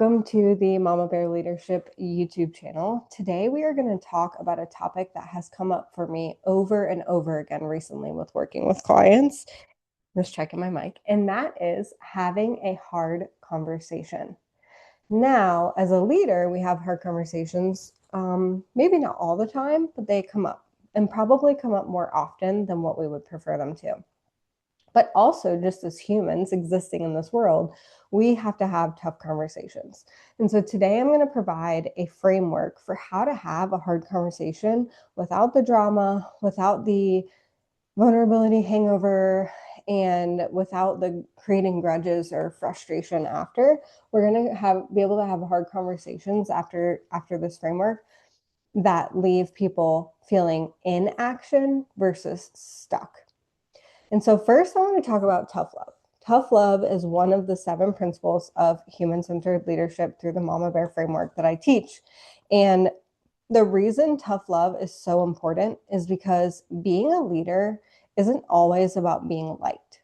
Welcome to the Mama Bear Leadership YouTube channel. Today we are going to talk about a topic that has come up for me over and over again recently with working with clients. Just checking my mic. And that is having a hard conversation. Now, as a leader, we have hard conversations, maybe not all the time, but they come up and probably come up more often than what we would prefer them to. But also, just as humans existing in this world, we have to have tough conversations. And so today I'm going to provide a framework for how to have a hard conversation without the drama, without the vulnerability hangover, and without the creating grudges or frustration after. We're going to be able to have hard conversations after this framework that leave people feeling in action versus stuck. And so first I want to talk about tough love. Tough love is one of the 7 principles of human-centered leadership through the Mama Bear framework that I teach. And the reason tough love is so important is because being a leader isn't always about being liked.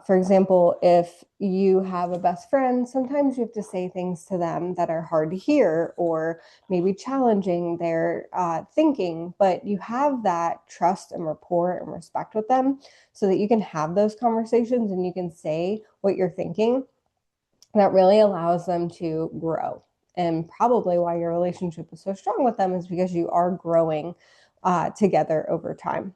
For example, if you have a best friend, sometimes you have to say things to them that are hard to hear or maybe challenging their thinking, but you have that trust and rapport and respect with them so that you can have those conversations and you can say what you're thinking. That really allows them to grow. And probably why your relationship is so strong with them is because you are growing together over time.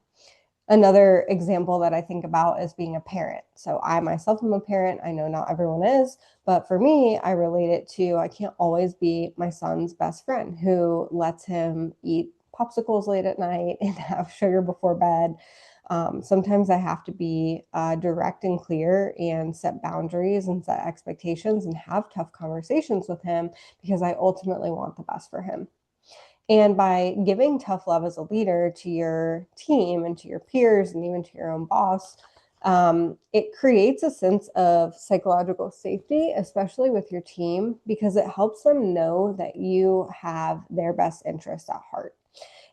Another example that I think about is being a parent. So I myself am a parent. I know not everyone is, but for me, I relate it to I can't always be my son's best friend who lets him eat popsicles late at night and have sugar before bed. Sometimes I have to be direct and clear and set boundaries and set expectations and have tough conversations with him because I ultimately want the best for him. And by giving tough love as a leader to your team and to your peers and even to your own boss, it creates a sense of psychological safety, especially with your team, because it helps them know that you have their best interest at heart.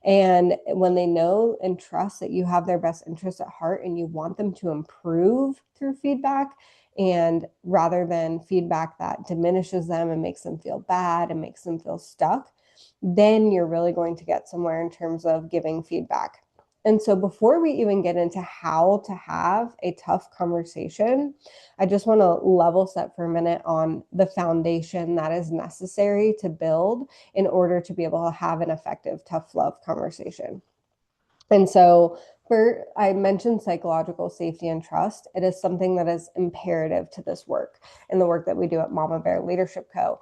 And when they know and trust that you have their best interest at heart and you want them to improve through feedback, and rather than feedback that diminishes them and makes them feel bad and makes them feel stuck, then you're really going to get somewhere in terms of giving feedback. And so before we even get into how to have a tough conversation, I just want to level set for a minute on the foundation that is necessary to build in order to be able to have an effective tough love conversation. And so I mentioned psychological safety and trust. It is something that is imperative to this work and the work that we do at Mama Bear Leadership Co.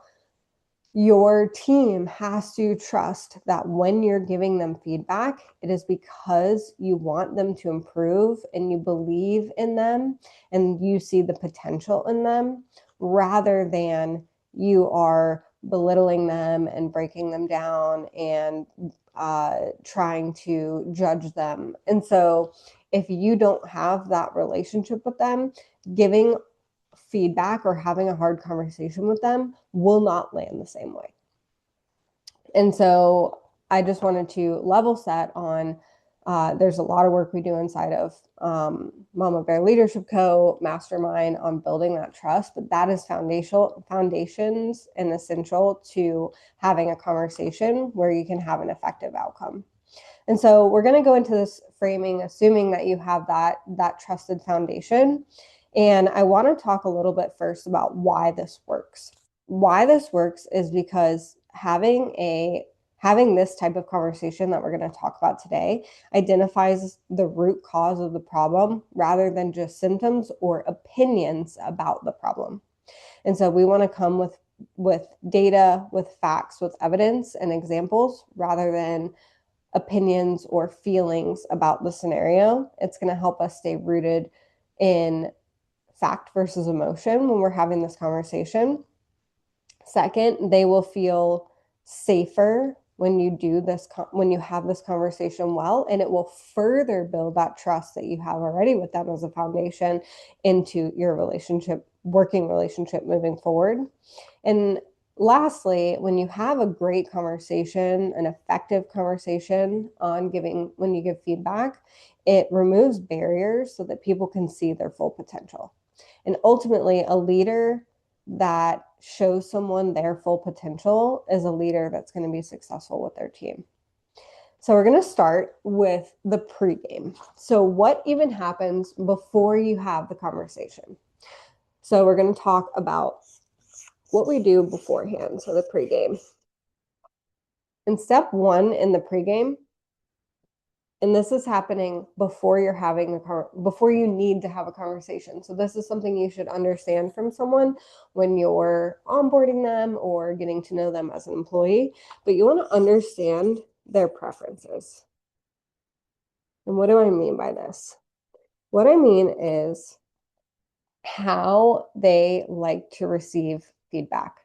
Your team has to trust that when you're giving them feedback, it is because you want them to improve and you believe in them and you see the potential in them rather than you are belittling them and breaking them down and trying to judge them. And so if you don't have that relationship with them, giving feedback or having a hard conversation with them will not land the same way. And so I just wanted to level set on there's a lot of work we do inside of Mama Bear Leadership Co. Mastermind on building that trust, but that is foundations and essential to having a conversation where you can have an effective outcome. And so we're going to go into this framing, assuming that you have that trusted foundation. And I want to talk a little bit first about why this works. Why this works is because having this type of conversation that we're going to talk about today identifies the root cause of the problem rather than just symptoms or opinions about the problem. And so we want to come with data, with facts, with evidence and examples rather than opinions or feelings about the scenario. It's going to help us stay rooted in fact versus emotion when we're having this conversation. Second, they will feel safer when you do this, when you have this conversation well, and it will further build that trust that you have already with them as a foundation into your working relationship moving forward. And lastly, when you have a great conversation, an effective conversation when you give feedback, it removes barriers so that people can see their full potential. And ultimately, a leader that shows someone their full potential is a leader that's going to be successful with their team. So we're going to start with the pregame. So what even happens before you have the conversation? So we're going to talk about what we do beforehand, so the pregame. In step one in the pregame, and this is happening before you're having before you need to have a conversation. So this is something you should understand from someone when you're onboarding them or getting to know them as an employee, but you want to understand their preferences. And what do I mean by this? What I mean is how they like to receive feedback.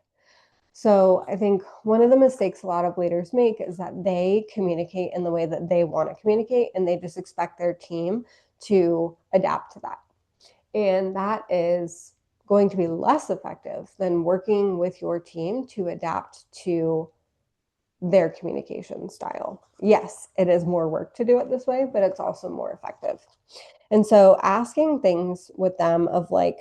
So I think one of the mistakes a lot of leaders make is that they communicate in the way that they want to communicate, and they just expect their team to adapt to that. And that is going to be less effective than working with your team to adapt to their communication style. Yes, it is more work to do it this way, but it's also more effective. And so asking things with them of like,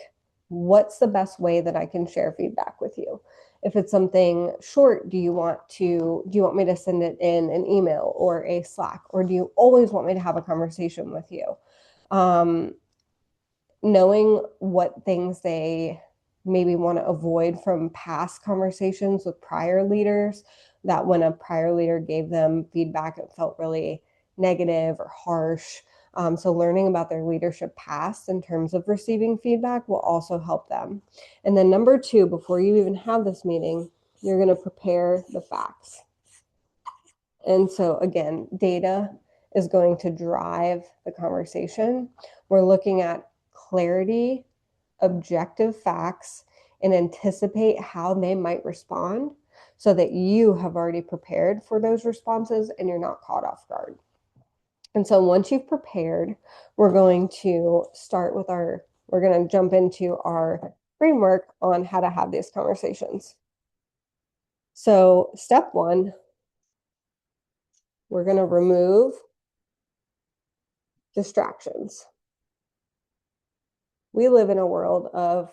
what's the best way that I can share feedback with you? If it's something short, do you want me to send it in an email or a Slack, or do you always want me to have a conversation with you? Knowing what things they maybe want to avoid from past conversations with prior leaders, that when a prior leader gave them feedback, it felt really negative or harsh. So learning about their leadership past in terms of receiving feedback will also help them. And then number two, before you even have this meeting, you're going to prepare the facts. And so again, data is going to drive the conversation. We're looking at clarity, objective facts, and anticipate how they might respond so that you have already prepared for those responses and you're not caught off guard. And so once you've prepared, we're going to jump into our framework on how to have these conversations. So step one, we're going to remove distractions. We live in a world of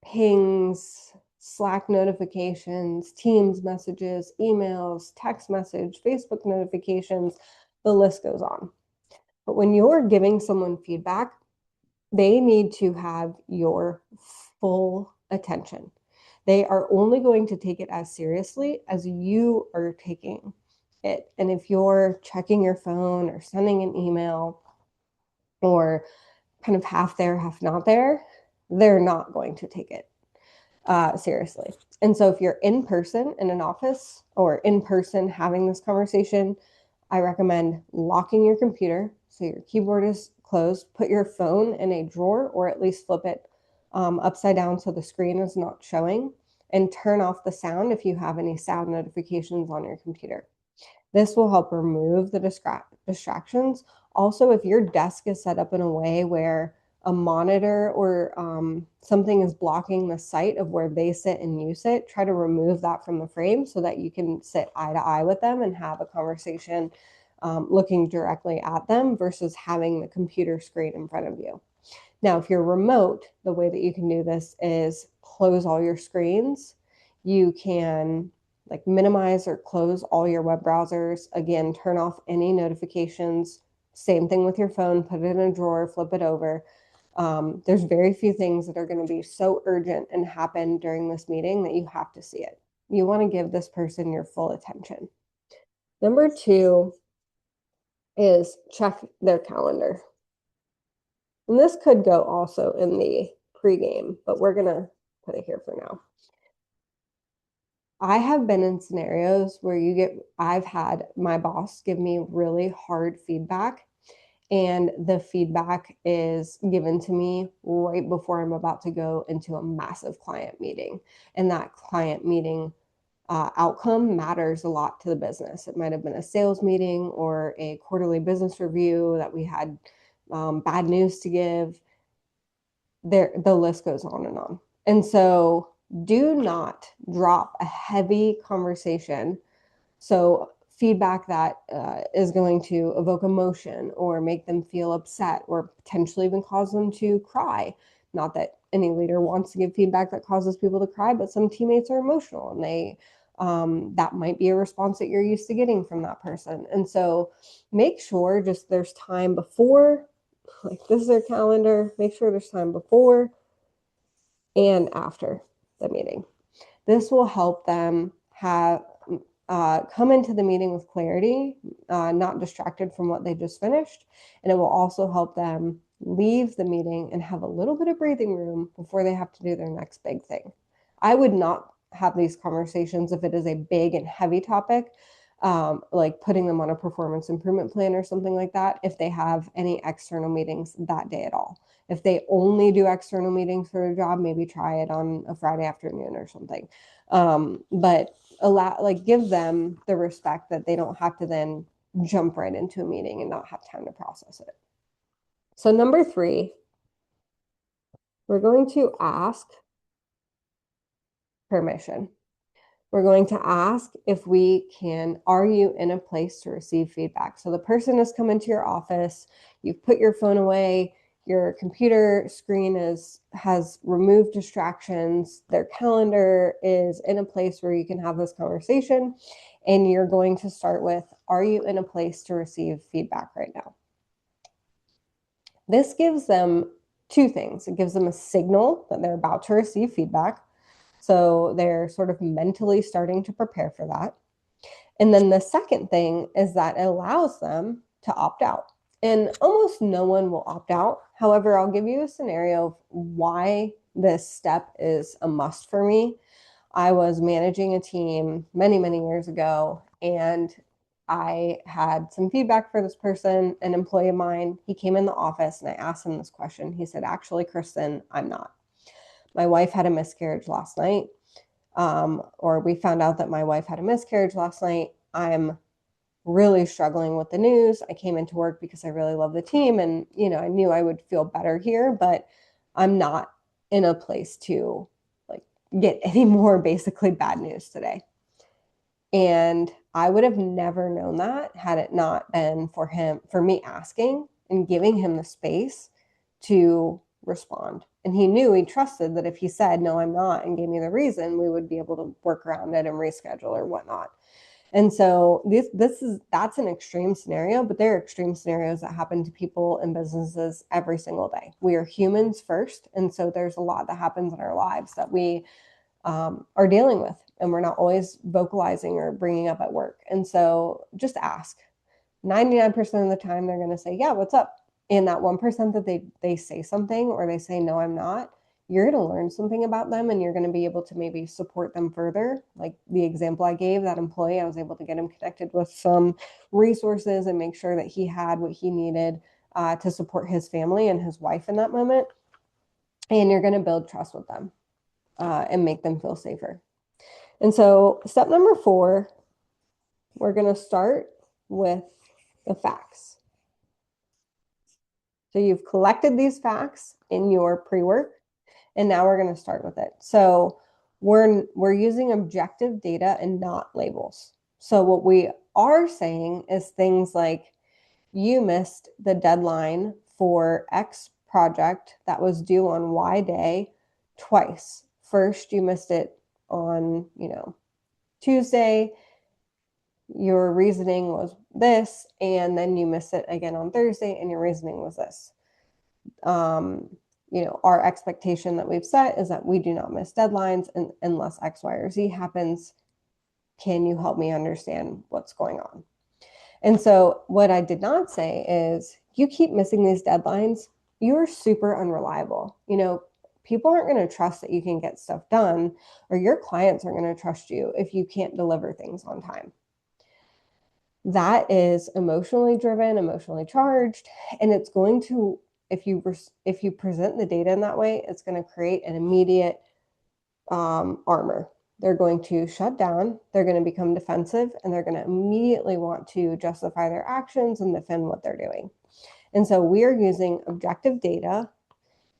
pings, Slack notifications, Teams messages, emails, text message, Facebook notifications, the list goes on. But when you're giving someone feedback, they need to have your full attention. They are only going to take it as seriously as you are taking it. And if you're checking your phone or sending an email or kind of half there, half not there, they're not going to take it seriously. And so if you're in person in an office or in person having this conversation, I recommend locking your computer so your keyboard is closed. Put your phone in a drawer, or at least flip it upside down so the screen is not showing, and turn off the sound if you have any sound notifications on your computer. This will help remove the distractions. Also, if your desk is set up in a way where a monitor or something is blocking the sight of where they sit and you sit, try to remove that from the frame so that you can sit eye to eye with them and have a conversation looking directly at them versus having the computer screen in front of you. Now, if you're remote, the way that you can do this is close all your screens. You can minimize or close all your web browsers. Again, turn off any notifications. Same thing with your phone, put it in a drawer, flip it over. There's very few things that are going to be so urgent and happen during this meeting that you have to see it. You want to give this person your full attention. Number two is check their calendar. And this could go also in the pregame, but we're going to put it here for now. I have been in scenarios where I've had my boss give me really hard feedback, and the feedback is given to me right before I'm about to go into a massive client meeting. And that client meeting outcome matters a lot to the business. It might have been a sales meeting or a quarterly business review that we had bad news to give. The list goes on and on. And so do not drop a heavy conversation. So feedback that is going to evoke emotion or make them feel upset or potentially even cause them to cry. Not that any leader wants to give feedback that causes people to cry, but some teammates are emotional and that might be a response that you're used to getting from that person. And so make sure just there's time before, like this is their calendar, make sure there's time before and after the meeting. This will help them have come into the meeting with clarity, not distracted from what they just finished. And it will also help them leave the meeting and have a little bit of breathing room before they have to do their next big thing. I would not have these conversations if it is a big and heavy topic, like putting them on a performance improvement plan or something like that, if they have any external meetings that day at all. If they only do external meetings for their job, maybe try it on a Friday afternoon or something. But give them the respect that they don't have to then jump right into a meeting and not have time to process it. So number 3, we're going to ask permission. We're going to ask if we can, are you in a place to receive feedback? So the person has come into your office, you've put your phone away, your computer screen has removed distractions, their calendar is in a place where you can have this conversation, and you're going to start with, are you in a place to receive feedback right now? This gives them 2 things. It gives them a signal that they're about to receive feedback. So they're sort of mentally starting to prepare for that. And then the second thing is that it allows them to opt out. And almost no one will opt out. However, I'll give you a scenario of why this step is a must for me. I was managing a team many, many years ago, and I had some feedback for this person, an employee of mine. He came in the office and I asked him this question. He said, actually, Kristen, I'm not. My wife had a miscarriage last night. Or we found out that my wife had a miscarriage last night. I'm really struggling with the news. I came into work because I really love the team and, I knew I would feel better here, but I'm not in a place to get any more basically bad news today. And I would have never known that had it not been for me asking and giving him the space to respond. And he trusted that if he said, no, I'm not, and gave me the reason, we would be able to work around it and reschedule or whatnot. And so that's an extreme scenario, but there are extreme scenarios that happen to people in businesses every single day. We are humans first. And so there's a lot that happens in our lives that we are dealing with, and we're not always vocalizing or bringing up at work. And so just ask. 99% of the time, they're going to say, yeah, what's up? And that 1% that they say something or they say, no, I'm not, you're going to learn something about them, and you're going to be able to maybe support them further. Like the example I gave, that employee, I was able to get him connected with some resources and make sure that he had what he needed to support his family and his wife in that moment. And you're going to build trust with them and make them feel safer. And so step number 4, we're going to start with the facts. So you've collected these facts in your pre-work, and now we're going to start with it. So we're using objective data and not labels. So what we are saying is things like, you missed the deadline for X project that was due on Y day twice. First, you missed it on, Tuesday. Your reasoning was this, and then you missed it again on Thursday, and your reasoning was this. Our expectation that we've set is that we do not miss deadlines unless X, Y, or Z happens. Can you help me understand what's going on? And so what I did not say is, you keep missing these deadlines, you're super unreliable. People aren't going to trust that you can get stuff done, or your clients aren't going to trust you if you can't deliver things on time. That is emotionally driven, emotionally charged, and it's going to, if you present the data in that way, it's going to create an immediate armor. They're going to shut down, they're going to become defensive, and they're going to immediately want to justify their actions and defend what they're doing. And so we are using objective data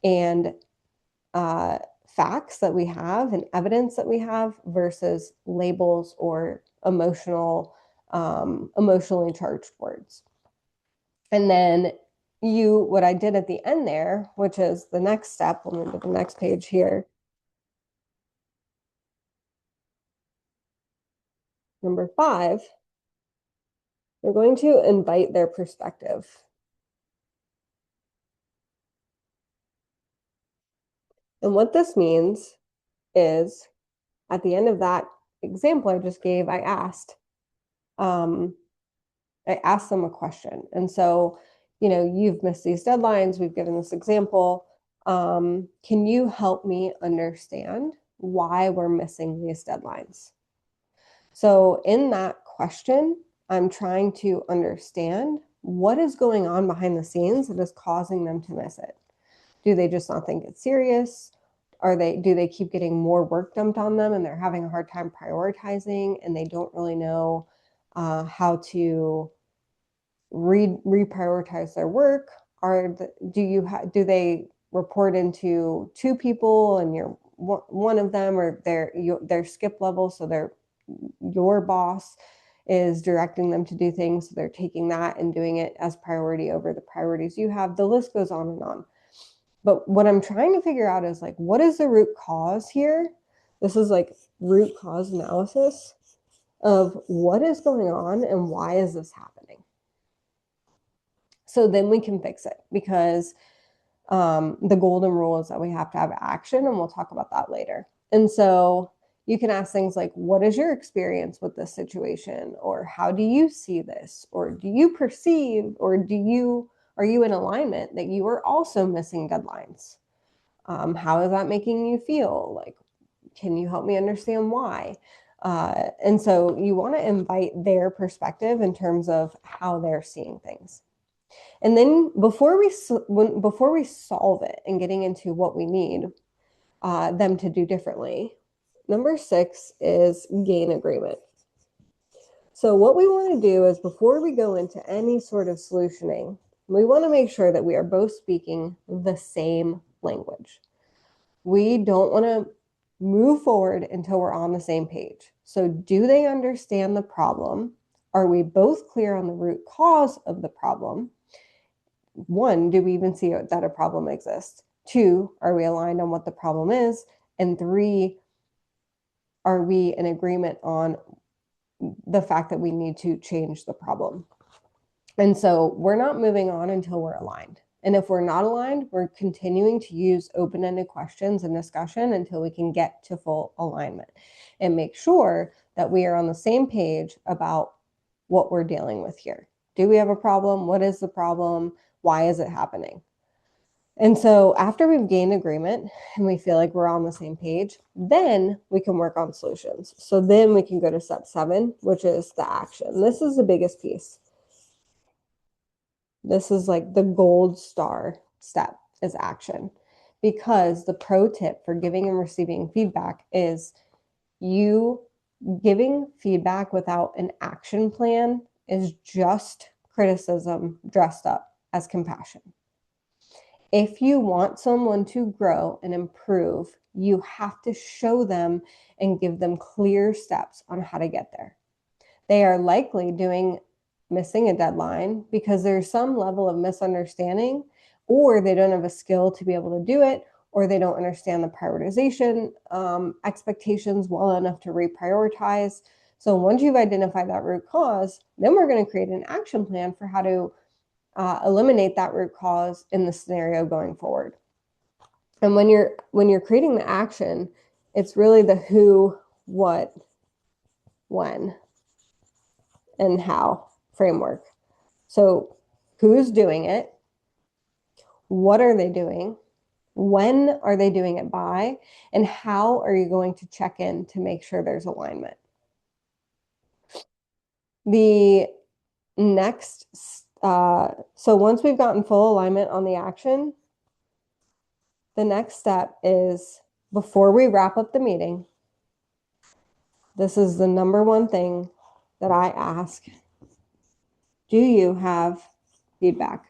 and facts that we have and evidence that we have versus labels or emotionally charged words. And then, what I did at the end there, which is the next step, let me go to the next page here. Number 5, we're going to invite their perspective. And what this means is at the end of that example I just gave, I asked them a question. And so, you've missed these deadlines. We've given this example. Can you help me understand why we're missing these deadlines? So in that question, I'm trying to understand what is going on behind the scenes that is causing them to miss it. Do they just not think it's serious? Do they keep getting more work dumped on them and they're having a hard time prioritizing and they don't really know how to reprioritize their work? Do they report into 2 people and you're one of them, or they're skip level, so your boss is directing them to do things, so they're taking that and doing it as priority over the priorities you have. The list goes on and on. But what I'm trying to figure out is like, what is the root cause here? This is like root cause analysis of what is going on and why is this happening? So then we can fix it, because the golden rule is that we have to have action, and we'll talk about that later. And so you can ask things like, what is your experience with this situation? Or how do you see this? Or do you perceive, or are you in alignment that you are also missing deadlines? How is that making you feel? Like, can you help me understand why? And so you want to invite their perspective in terms of how they're seeing things. And then before we solve it and getting into what we need them to do differently, number 6 is gain agreement. So what we want to do is, before we go into any sort of solutioning, we want to make sure that we are both speaking the same language. We don't want to move forward until we're on the same page. So do they understand the problem? Are we both clear on the root cause of the problem? 1, do we even see that a problem exists? 2, are we aligned on what the problem is? And 3, are we in agreement on the fact that we need to change the problem? And so we're not moving on until we're aligned. And if we're not aligned, we're continuing to use open-ended questions and discussion until we can get to full alignment and make sure that we are on the same page about what we're dealing with here. Do we have a problem? What is the problem? Why is it happening? And so after we've gained agreement and we feel like we're on the same page, then we can work on solutions. So then we can go to step 7, which is the action. This is the biggest piece. This is like the gold star step, is action. Because the pro tip for giving and receiving feedback is, you giving feedback without an action plan is just criticism dressed up as compassion. If you want someone to grow and improve, you have to show them and give them clear steps on how to get there. They are likely missing a deadline because there's some level of misunderstanding, or they don't have a skill to be able to do it, or they don't understand the prioritization expectations well enough to reprioritize. So once you've identified that root cause, then we're going to create an action plan for how to eliminate that root cause in the scenario going forward. And when you're creating the action, it's really the who, what, when, and how framework. So who's doing it? What are they doing? When are they doing it by? And how are you going to check in to make sure there's alignment? The next, so once we've gotten full alignment on the action, the next step is, before we wrap up the meeting, this is the number 1 thing that I ask. Do you have feedback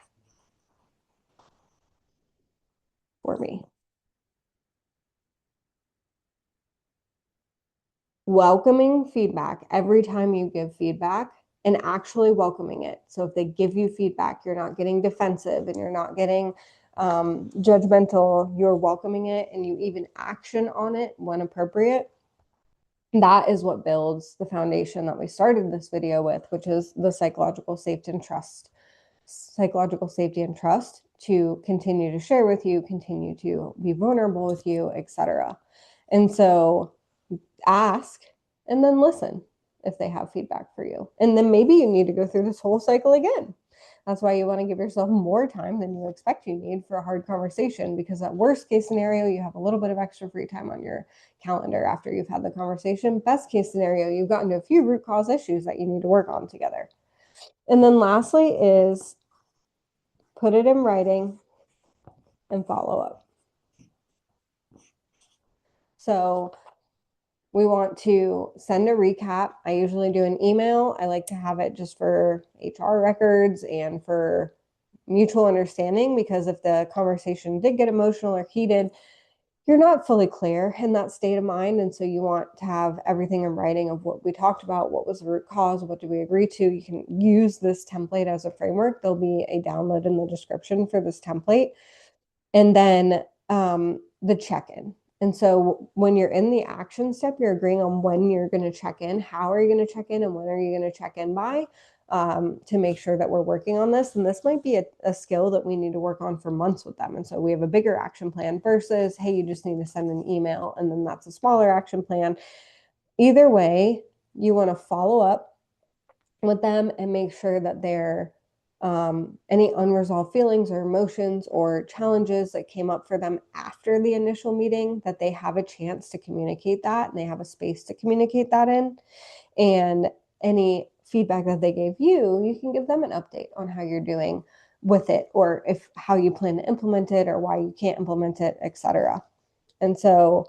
for me? Welcoming feedback every time you give feedback and actually welcoming it. So if they give you feedback, you're not getting defensive and you're not getting judgmental, you're welcoming it and you even action on it when appropriate. That is what builds the foundation that we started this video with, which is the psychological safety and trust. Psychological safety and trust to continue to share with you, continue to be vulnerable with you, etc. And so ask and then listen if they have feedback for you. And then maybe you need to go through this whole cycle again. That's why you want to give yourself more time than you expect you need for a hard conversation, because at worst case scenario, you have a little bit of extra free time on your calendar after you've had the conversation. Best case scenario, you've gotten to a few root cause issues that you need to work on together. And then lastly is put it in writing and follow up. So we want to send a recap. I usually do an email. I like to have it just for HR records and for mutual understanding, because if the conversation did get emotional or heated, you're not fully clear in that state of mind. And so you want to have everything in writing of what we talked about, what was the root cause, what did we agree to. You can use this template as a framework. There'll be a download in the description for this template. And then the check-in. And so when you're in the action step, you're agreeing on when you're going to check in, how are you going to check in, and when are you going to check in by, to make sure that we're working on this. And this might be a skill that we need to work on for months with them. And so we have a bigger action plan versus, hey, you just need to send an email, and then that's a smaller action plan. Either way, you want to follow up with them and make sure that they're any unresolved feelings or emotions or challenges that came up for them after the initial meeting, that they have a chance to communicate that and they have a space to communicate that in. And any feedback that they gave you, you can give them an update on how you're doing with it, or if how you plan to implement it, or why you can't implement it, etc. And so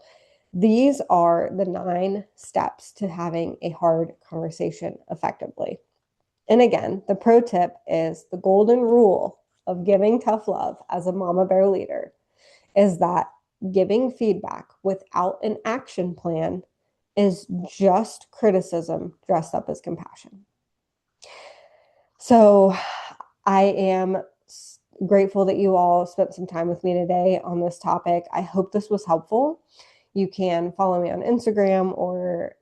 these are the 9 steps to having a hard conversation effectively. And again, the pro tip is the golden rule of giving tough love as a mama bear leader is that giving feedback without an action plan is just criticism dressed up as compassion. So I am grateful that you all spent some time with me today on this topic. I hope this was helpful. You can follow me on Instagram or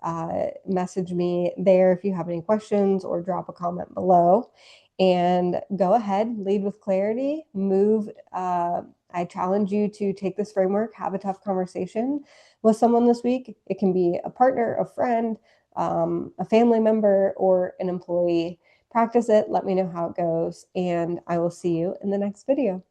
message me there if you have any questions, or drop a comment below. And go ahead, lead with clarity, move. I challenge you to take this framework, have a tough conversation with someone this week. It can be a partner, a friend, a family member, or an employee. Practice it. Let me know how it goes. And I will see you in the next video.